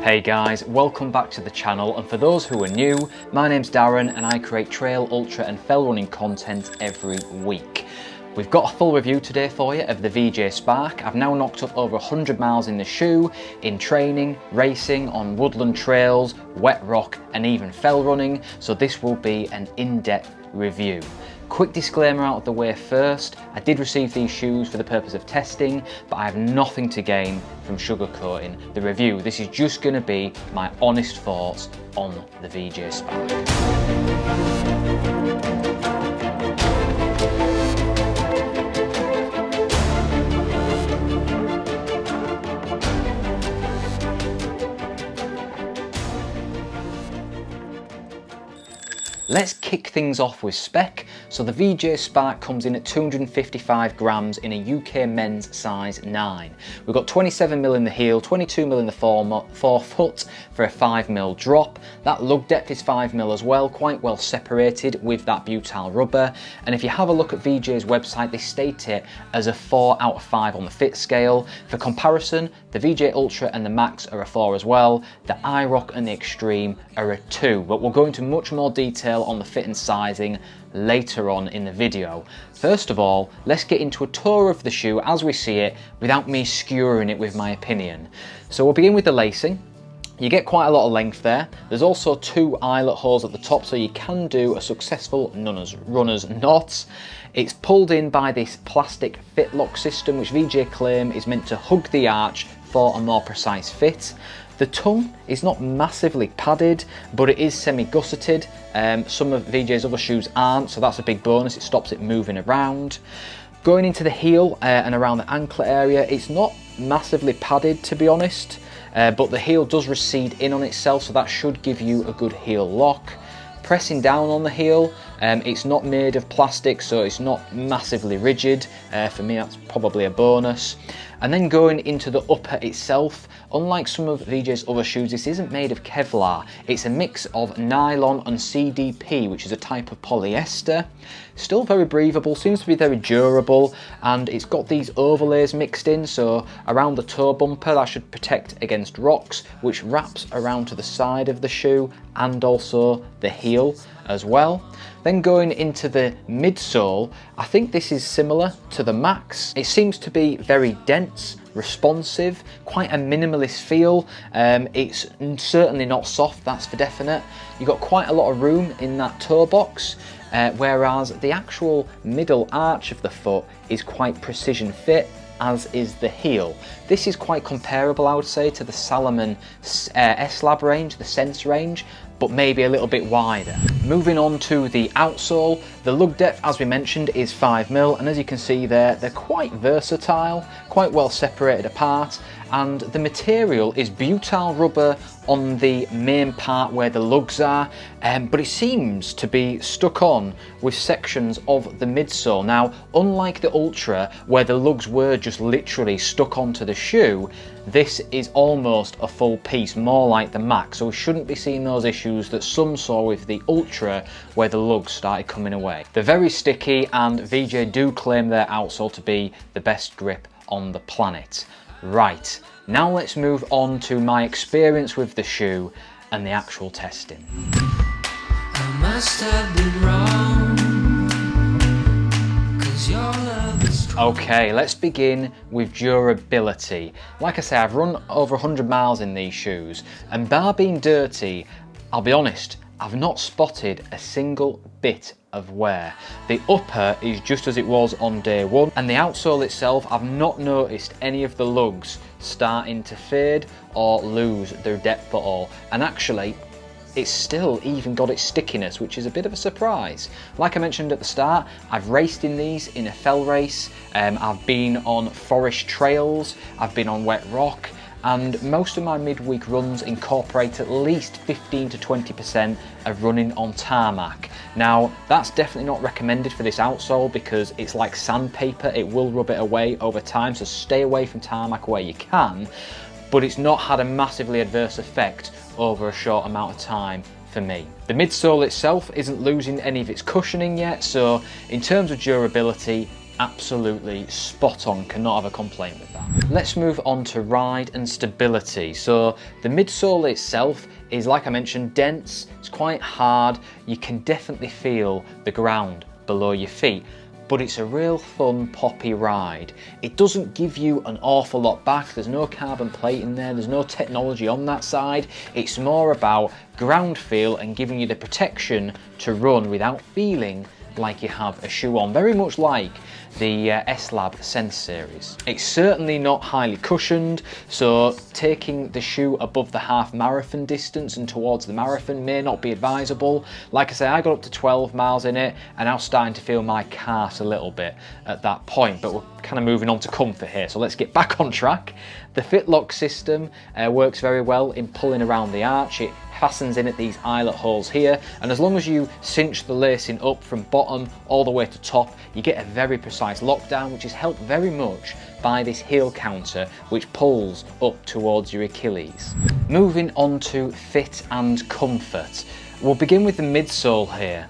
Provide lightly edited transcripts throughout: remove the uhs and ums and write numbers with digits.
Hey guys, welcome back to the channel, and for those who are new, my name's Darren and I create trail, ultra and fell running content every week. We've got a full review today for you of the VJ Spark. I've now knocked up over 100 miles in the shoe, in training, racing, on woodland trails, wet rock and even fell running, so this will be an in-depth review. Quick disclaimer out of the way first, I did receive these shoes for the purpose of testing, but I have nothing to gain from sugarcoating the review. This is just going to be my honest thoughts on the VJ Spark. Let's kick things off with spec. So the VJ Spark comes in at 255 grams in a UK men's size 9. We've got 27mm in the heel, 22mm in the forefoot for a 5mm drop. That lug depth is 5mm as well, quite well separated with that butyl rubber. And if you have a look at VJ's website, they state it as a 4 out of 5 on the fit scale. For comparison, the VJ Ultra and the Max are a 4 as well. The iRock and the Extreme are a 2, but we'll go into much more detail on the fit and sizing later on in the video. First of all, let's get into a tour of the shoe as we see it without me skewering it with my opinion. So we'll begin with the lacing. You get quite a lot of length there. There's also 2 eyelet holes at the top, so you can do a successful runner's knot. It's pulled in by this plastic fit lock system, which VJ claim is meant to hug the arch for a more precise fit. The tongue is not massively padded, but it is semi-gusseted. Some of VJ's other shoes aren't, so that's a big bonus. It stops it moving around. Going into the heel and around the anklet area, it's not massively padded, to be honest, but the heel does recede in on itself, so that should give you a good heel lock. Pressing down on the heel, it's not made of plastic, so it's not massively rigid. For me, that's probably a bonus. And then going into the upper itself, unlike some of VJ's other shoes, this isn't made of Kevlar. It's a mix of nylon and CDP, which is a type of polyester. Still very breathable, seems to be very durable, and it's got these overlays mixed in, so around the toe bumper that should protect against rocks, which wraps around to the side of the shoe and also the heel as well. Then going into the midsole, I think this is similar to the Max. It seems to be very dense, responsive, quite a minimalist feel. It's certainly not soft, that's for definite. You've got quite a lot of room in that toe box, whereas the actual middle arch of the foot is quite precision fit, as is the heel. This is quite comparable, I would say, to the Salomon S-Lab range, the Sense range, but maybe a little bit wider. Moving on to the outsole, the lug depth, as we mentioned, is 5mm, and as you can see there, they're quite versatile, quite well separated apart, and the material is butyl rubber on the main part where the lugs are, but it seems to be stuck on with sections of the midsole. Now, unlike the Ultra, where the lugs were just literally stuck onto the shoe, this is almost a full piece, more like the Max, so we shouldn't be seeing those issues that some saw with the Ultra, where the lugs started coming away. They're very sticky, and VJ do claim their outsole to be the best grip on the planet. Right, now let's move on to my experience with the shoe and the actual testing. I must have been wrong, 'cause your love is strong. Okay, let's begin with durability. Like I say, I've run over 100 miles in these shoes, and bar being dirty, I'll be honest, I've not spotted a single bit of wear. The upper is just as it was on day one, and the outsole itself, I've not noticed any of the lugs starting to fade or lose their depth at all. And actually, it's still even got its stickiness, which is a bit of a surprise. Like I mentioned at the start, I've raced in these in a fell race, I've been on forest trails, I've been on wet rock, and most of my midweek runs incorporate at least 15 to 20% of running on tarmac. Now, that's definitely not recommended for this outsole because it's like sandpaper, it will rub it away over time, so stay away from tarmac where you can, but it's not had a massively adverse effect over a short amount of time for me. The midsole itself isn't losing any of its cushioning yet, so in terms of durability, absolutely spot on, cannot have a complaint with that. Let's move on to ride and stability. So the midsole itself is, like I mentioned, dense, it's quite hard, you can definitely feel the ground below your feet, but it's a real fun poppy ride. It doesn't give you an awful lot back, there's no carbon plate in there, there's no technology on that side, it's more about ground feel and giving you the protection to run without feeling like you have a shoe on, very much like the S-Lab Sense series. It's certainly not highly cushioned, so taking the shoe above the half marathon distance and towards the marathon may not be advisable. Like I say, I got up to 12 miles in it and I was starting to feel my calves a little bit at that point, but we're kind of moving on to comfort here, so let's get back on track. The Fitlock system works very well in pulling around the arch. It fastens in at these eyelet holes here, and as long as you cinch the lacing up from bottom all the way to top, you get a very precise lockdown, which is helped very much by this heel counter which pulls up towards your Achilles. Moving on to fit and comfort. We'll begin with the midsole here.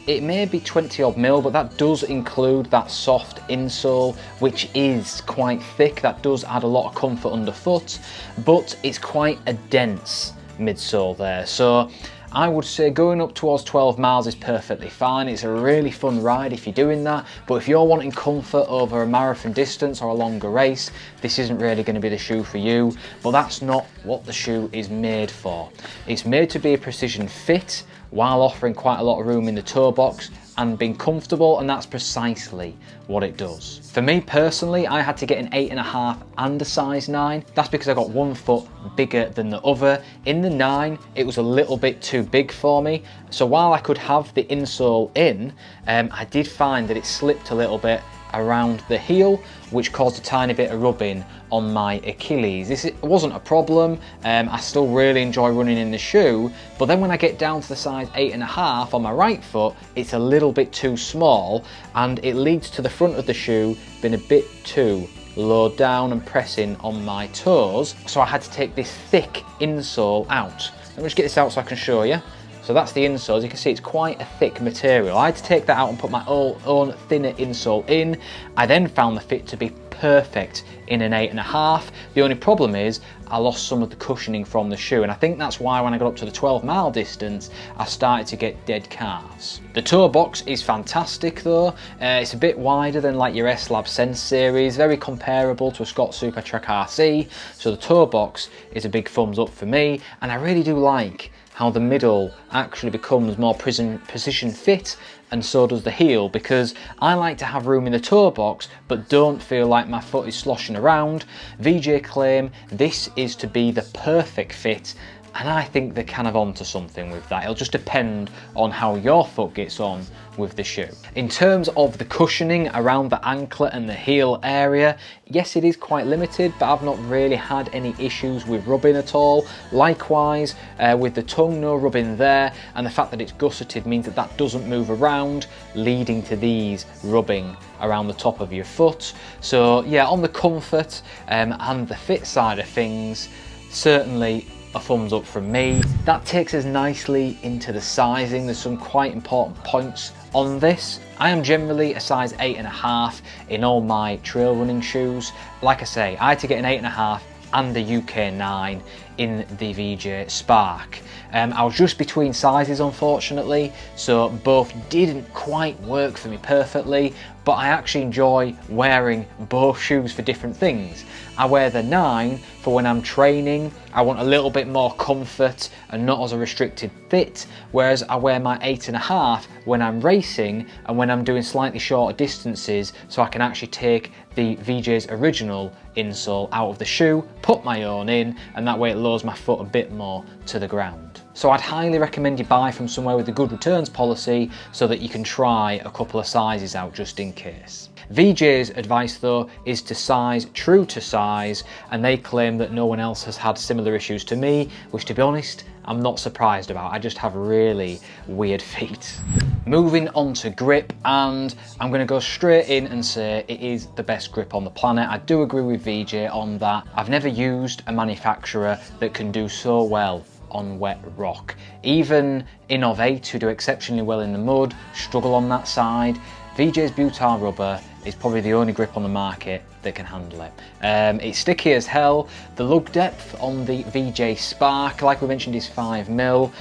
It may be 20 odd mil, but that does include that soft insole, which is quite thick. That does add a lot of comfort underfoot, but it's quite a dense midsole there. So I would say going up towards 12 miles is perfectly fine. It's a really fun ride if you're doing that, but if you're wanting comfort over a marathon distance or a longer race, this isn't really going to be the shoe for you, but that's not what the shoe is made for. It's made to be a precision fit while offering quite a lot of room in the toe box and being comfortable, and that's precisely what it does. For me personally, I had to get an 8.5 and a size 9. That's because I got one foot bigger than the other. In the 9, it was a little bit too big for me. So while I could have the insole in, I did find that it slipped a little bit around the heel, which caused a tiny bit of rubbing on my Achilles. This wasn't a problem. I still really enjoy running in the shoe, but then when I get down to the size 8.5 on my right foot, it's a little bit too small, and it leads to the front of the shoe being a bit too low down and pressing on my toes. So I had to take this thick insole out. Let me just get this out so I can show you. So that's the insole. As you can see, it's quite a thick material. I had to take that out and put my own thinner insole in. I then found the fit to be perfect in an 8.5. The only problem is I lost some of the cushioning from the shoe, and I think that's why when I got up to the 12-mile distance, I started to get dead calves. The Toebox is fantastic though. It's a bit wider than like your S-Lab Sense series, very comparable to a Scott Supertrac RC. So the Toebox is a big thumbs up for me, and I really do like how the middle actually becomes more precision fit, and so does the heel, because I like to have room in the toe box but don't feel like my foot is sloshing around. VJ claim this is to be the perfect fit, and I think they're kind of onto something with that. It'll just depend on how your foot gets on with the shoe. In terms of the cushioning around the anklet and the heel area, yes, it is quite limited, but I've not really had any issues with rubbing at all. Likewise, with the tongue, no rubbing there, and the fact that it's gusseted means that that doesn't move around, leading to these rubbing around the top of your foot. So yeah, on the comfort and the fit side of things, certainly a thumbs up from me. That takes us nicely into the sizing. There's some quite important points on this. I am generally a size 8.5 in all my trail running shoes. Like I say, I had to get an 8.5 and a UK 9 in the VJ Spark. I was just between sizes unfortunately, so both didn't quite work for me perfectly, but I actually enjoy wearing both shoes for different things. I wear the 9 for when I'm training. I want a little bit more comfort and not as a restricted fit, whereas I wear my 8.5 when I'm racing and when I'm doing slightly shorter distances, so I can actually take the VJ's original insole out of the shoe, put my own in, and that way it lowers my foot a bit more to the ground. So I'd highly recommend you buy from somewhere with a good returns policy so that you can try a couple of sizes out just in case. VJ's advice though is to size true to size, and they claim that no one else has had similar issues to me, which to be honest, I'm not surprised about. I just have really weird feet. Moving on to grip, and I'm going to go straight in and say it is the best grip on the planet. I do agree with VJ on that. I've never used a manufacturer that can do so well on wet rock. Even Innov 8, who do exceptionally well in the mud, struggle on that side. VJ's butyl rubber is probably the only grip on the market that can handle it. It's sticky as hell. The lug depth on the VJ Spark, like we mentioned, is 5mm.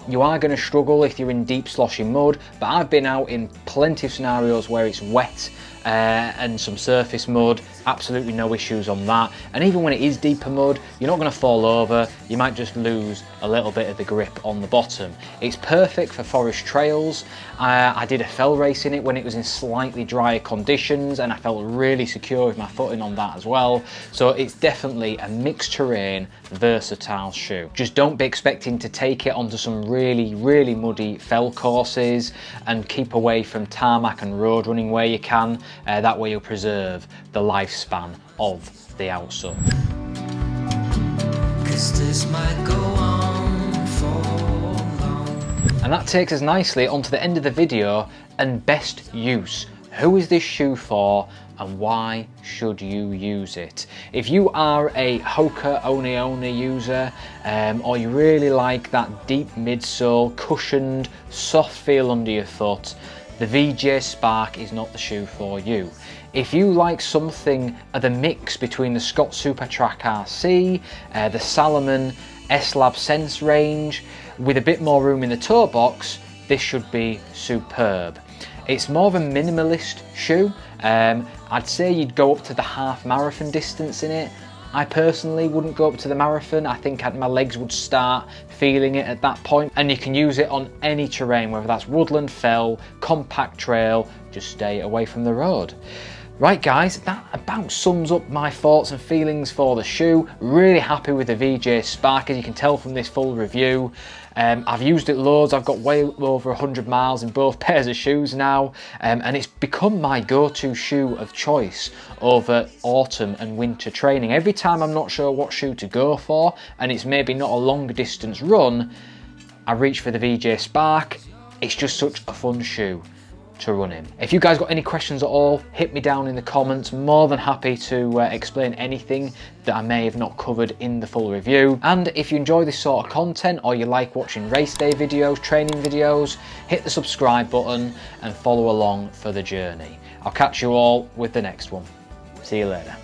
You are going to struggle if you're in deep sloshy mud, but I've been out in plenty of scenarios where it's wet and some surface mud, absolutely no issues on that. And even when it is deeper mud, you're not going to fall over, you might just lose a little bit of the grip on the bottom. It's perfect for forest trails. I did a fell race in it when it was in slightly drier conditions, and I felt really secure with my footing on that as well. So it's definitely a mixed terrain, versatile shoe. Just don't be expecting to take it onto some really muddy fell courses, and keep away from tarmac and road running where you can. That way you'll preserve the lifespan of the outsole. And that takes us nicely onto the end of the video and best use. Who is this shoe for and why should you use it? If you are a Hoka One user, or you really like that deep midsole, cushioned, soft feel under your foot, the VJ Spark is not the shoe for you. If you like something of the mix between the Scott Supertrack RC, the Salomon S-Lab Sense range, with a bit more room in the toe box, this should be superb. It's more of a minimalist shoe. I'd say you'd go up to the half marathon distance in it. I personally wouldn't go up to the marathon. I think my legs would start feeling it at that point. And you can use it on any terrain, whether that's woodland, fell, compact trail, just stay away from the road. Right guys, that about sums up my thoughts and feelings for the shoe. Really happy with the VJ Spark, as you can tell from this full review. I've used it loads. I've got way over 100 miles in both pairs of shoes now, and it's become my go-to shoe of choice over autumn and winter training. Every time I'm not sure what shoe to go for, and it's maybe not a long distance run, I reach for the VJ Spark. It's just such a fun shoe to run in. If you guys got any questions at all, hit me down in the comments. More than happy to explain anything that I may have not covered in the full review. And if you enjoy this sort of content, or you like watching race day videos, training videos, hit the subscribe button and follow along for the journey. I'll catch you all with the next one. See you later.